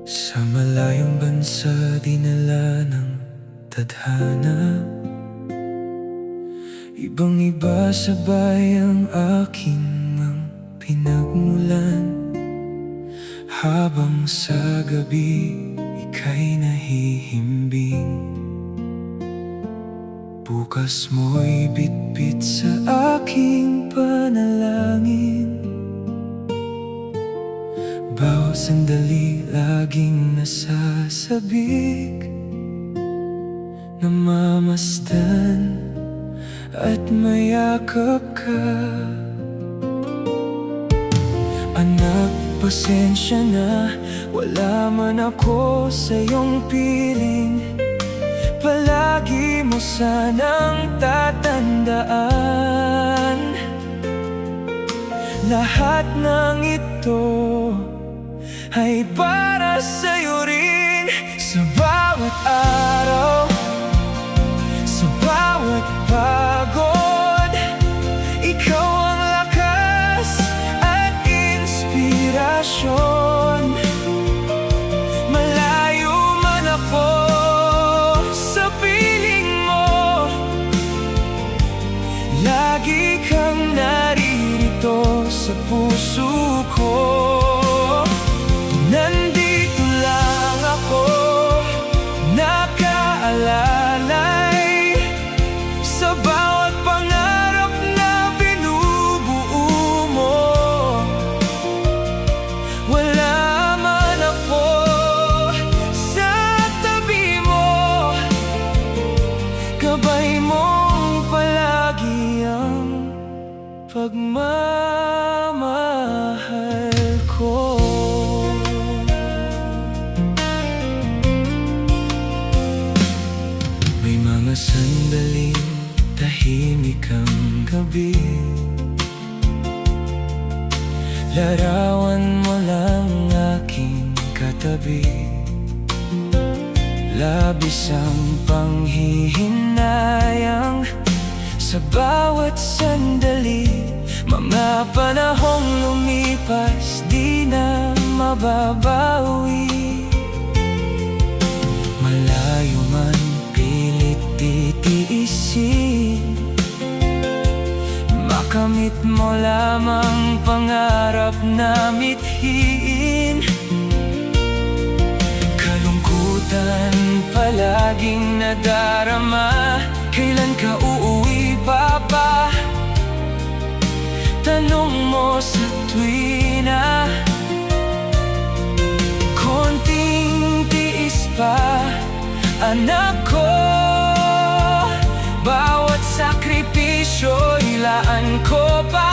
Sa malayong bansa dinala ng tadhana, ibang-iba sabay ang aking pinagmulan. Habang sa gabi ika'y nahihimbing, bukas mo'y bitbit sa aking panalangin. Bawat sandali laging nasasabik, namamasdan at mayakap ka. Anak, pasensya na, wala man ako sa iyong piling. Palagi mo sanang tatandaan, lahat ng ito ay para sa'yo rin. Sa bawat araw, sa bawat pagod, ikaw ang lakas at inspirasyon. Malayo man ako sa piling mo, lagi kang naririto sa puso ko. Nandito lang ako, nakaalalay sa bawat pangarap na binubuo mo. Wala man ako sa tabi mo, gabay mong palagi ang pagmamahal ko. May mga sandaling tahimik ang gabi, larawan mo lang aking katabi. Labis ang panghihinayang sa bawat sandali. Mga panahong lumipas, di na mababawi. Malayo man, pilit titiisin, makamit mo lamang pangarap na mithiin. Kalungkutan palaging nadarama, kailan ka uuwi, Papa? Tanong mo sa tuwina. Konting tiis pa, anak ko, bawat sakripisyo ilaan ko pa.